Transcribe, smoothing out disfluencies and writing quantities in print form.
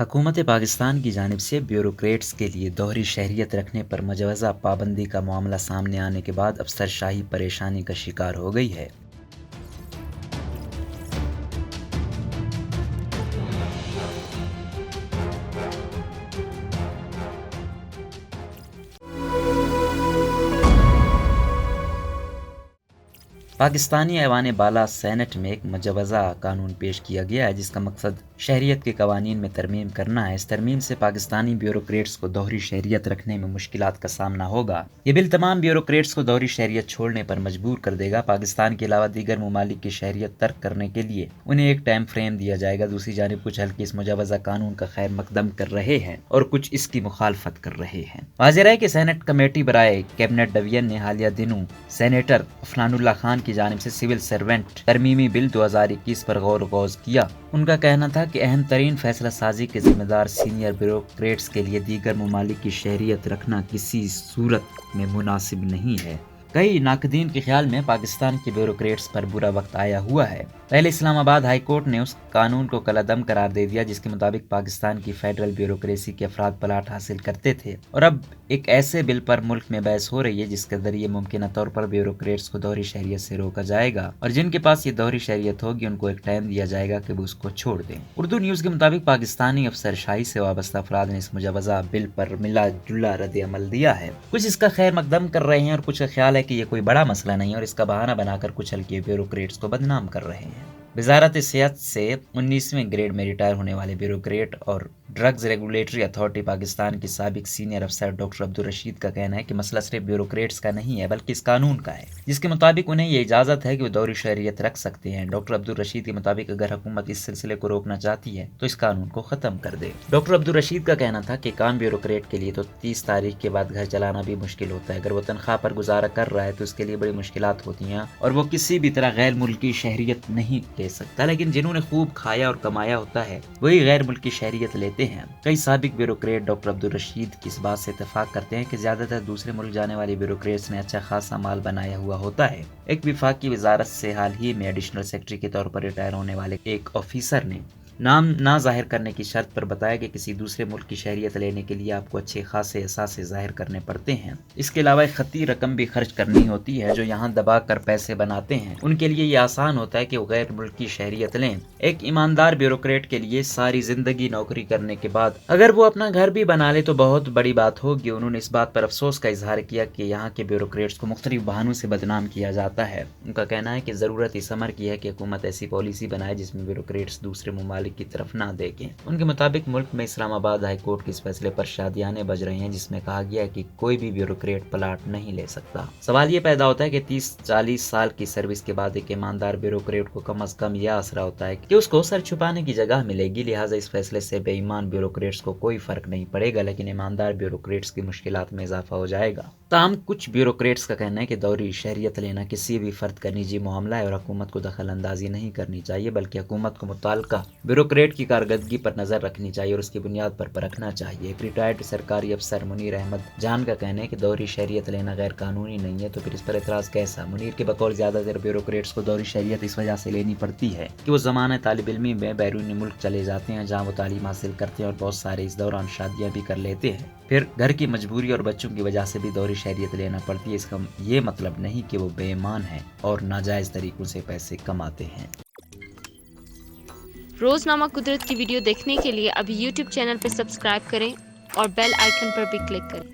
حکومت پاکستان کی جانب سے بیوروکریٹس کے لیے دوہری شہریت رکھنے پر مجوزہ پابندی کا معاملہ سامنے آنے کے بعد افسرشاہی پریشانی کا شکار ہو گئی ہے۔ پاکستانی ایوان بالا سینٹ میں ایک مجوزہ قانون پیش کیا گیا ہے جس کا مقصد شہریت کے قوانین میں ترمیم کرنا ہے۔ اس ترمیم سے پاکستانی بیوروکریٹس کو دوہری شہریت رکھنے میں مشکلات کا سامنا ہوگا۔ یہ بل تمام بیوروکریٹس کو دوہری شہریت چھوڑنے پر مجبور کر دے گا۔ پاکستان کے علاوہ دیگر ممالک کی شہریت ترک کرنے کے لیے انہیں ایک ٹائم فریم دیا جائے گا۔ دوسری جانب کچھ حلقے اس مجوزہ قانون کا خیر مقدم کر رہے ہیں اور کچھ اس کی مخالفت کر رہے ہیں۔ واضح ہے کہ سینٹ کمیٹی برائے کیبنٹ ڈویژن نے حالیہ دنوں سینیٹر عفنان اللہ خان کی جانب سے سول سروینٹ ترمیمی بل 2021 پر غور و خوض کیا۔ ان کا کہنا تھا کہ اہم ترین فیصلہ سازی کے ذمہ دار سینئر بیوروکریٹس کے لیے دیگر ممالک کی شہریت رکھنا کسی صورت میں مناسب نہیں ہے۔ کئی ناقدین کے خیال میں پاکستان کے بیوروکریٹس پر برا وقت آیا ہوا ہے۔ پہلے اسلام آباد ہائی کورٹ نے اس قانون کو کالعدم قرار دے دیا جس کے مطابق پاکستان کی فیڈرل بیوروکریسی کے افراد پلاٹ حاصل کرتے تھے، اور اب ایک ایسے بل پر ملک میں بحث ہو رہی ہے جس کے ذریعے ممکنہ طور پر بیوروکریٹس کو دوہری شہریت سے روکا جائے گا، اور جن کے پاس یہ دوہری شہریت ہوگی ان کو ایک ٹائم دیا جائے گا کہ وہ اس کو چھوڑ دیں۔ اردو نیوز کے مطابق پاکستانی افسرشاہی سے وابستہ افراد نے اس مجوزہ بل پر ملا جلا رد عمل دیا ہے۔ کچھ اس کا خیر مقدم کر رہے ہیں اور کچھ کا خیال ہے کہ یہ کوئی بڑا مسئلہ نہیں، اور اس کا بہانہ بنا کر کچھ ہلکے بیوروکریٹس کو بدنام کر رہے ہیں۔ وزارت صحت سے 19ویں گریڈ میں ریٹائر ہونے والے بیوروکریٹ اور ڈرگز ریگولیٹری اتھارٹی پاکستان کے سابق سینئر افسر ڈاکٹر عبدالرشید کا کہنا ہے کہ مسئلہ صرف بیوروکریٹس کا نہیں ہے بلکہ اس قانون کا ہے، جس کے مطابق انہیں یہ اجازت ہے کہ وہ دوہری شہریت رکھ سکتے ہیں۔ ڈاکٹر عبدالرشید کے مطابق اگر حکومت اس سلسلے کو روکنا چاہتی ہے تو اس قانون کو ختم کر دے۔ ڈاکٹر عبدالرشید کا کہنا تھا کہ کام بیوروکریٹ کے لیے تو 30 تاریخ کے بعد گھر چلانا بھی مشکل ہوتا ہے۔ اگر وہ تنخواہ پر گزارا کر رہا ہے تو اس کے لیے بڑی مشکلات ہوتی ہیں اور وہ کسی بھی طرح غیر ملکی شہریت نہیں لے سکتا، لیکن جنہوں نے خوب کھایا اور کمایا ہوتا ہے وہی غیر ملکی شہریت لیتے ہیں۔ کئی سابق بیوروکریٹ ڈاکٹر عبدالرشید کی اس بات سے اتفاق کرتے ہیں کہ زیادہ تر دوسرے ملک جانے والے بیوروکریٹس نے اچھا خاصا مال بنایا ہوا ہوتا ہے۔ ایک وفاقی وزارت سے حال ہی میں ایڈیشنل سیکرٹری کے طور پر ریٹائر ہونے والے ایک آفیسر نے نام نہ ظاہر کرنے کی شرط پر بتایا کہ کسی دوسرے ملک کی شہریت لینے کے لیے آپ کو اچھے خاصے اثاثے ظاہر کرنے پڑتے ہیں۔ اس کے علاوہ ایک خطی رقم بھی خرچ کرنی ہوتی ہے۔ جو یہاں دبا کر پیسے بناتے ہیں ان کے لیے یہ آسان ہوتا ہے کہ وہ غیر ملکی شہریت لیں۔ ایک ایماندار بیوروکریٹ کے لیے ساری زندگی نوکری کرنے کے بعد اگر وہ اپنا گھر بھی بنا لے تو بہت بڑی بات ہوگی۔ انہوں نے اس بات پر افسوس کا اظہار کیا کہ یہاں کے بیوروکریٹس کو مختلف بہانوں سے بدنام کیا جاتا ہے۔ ان کا کہنا ہے کہ ضرورت اس امر کی ہے کہ حکومت ایسی پالیسی بنائے جس میں بیوروکریٹس دوسرے ممالک کی طرف نہ دیکھیں۔ ان کے مطابق ملک میں اسلام آباد ہائی کورٹ کے اس فیصلے پر شادیانے بج رہے ہیں جس میں کہا گیا ہے کہ کوئی بھی بیوروکریٹ پلاٹ نہیں لے سکتا۔ سوال یہ پیدا ہوتا ہے کہ 30-40 سال کی سروس کے بعد ایک ایماندار بیوروکریٹ کو کم از کم یہ آسرا ہوتا ہے کہ اس کو سر چھپانے کی جگہ ملے گی، لہٰذا اس فیصلے سے بے ایمان بیوروکریٹس کو کوئی فرق نہیں پڑے گا، لیکن ایماندار بیوروکریٹس کی مشکلات میں اضافہ ہو جائے گا۔ تاہم کچھ بیوروکریٹس کا کہنا ہے کہ دوہری شہریت لینا کسی بھی فرد کا نجی معاملہ ہے اور حکومت کو دخل اندازی نہیں کرنی چاہیے، بلکہ حکومت کو متعلقہ بیوروکریٹ کی کارکردگی پر نظر رکھنی چاہیے اور اس کی بنیاد پر پرکھنا چاہیے۔ ایک ریٹائرڈ سرکاری افسر منیر احمد جان کا کہنا ہے کہ دوہری شہریت لینا غیر قانونی نہیں ہے، تو پھر اس پر اعتراض کیسا؟ منیر کے بقول زیادہ تر بیوروکریٹس کو دوہری شہریت اس وجہ سے لینی پڑتی ہے کہ وہ زمانہ طالب علمی میں بیرون ملک چلے جاتے ہیں جہاں وہ تعلیم حاصل کرتے ہیں اور بہت سارے اس دوران شادیاں بھی کر لیتے ہیں، پھر گھر کی مجبوری اور بچوں کی وجہ سے بھی دوہری شہریت لینا پڑتی ہے۔ اس کا یہ مطلب نہیں کہ وہ بے ایمان ہیں اور ناجائز طریقوں سے پیسے کماتے ہیں۔ روزنامہ قدرت کی ویڈیو دیکھنے کے لیے ابھی یوٹیوب چینل پہ سبسکرائب کریں اور بیل آئیکن پر بھی کلک کریں۔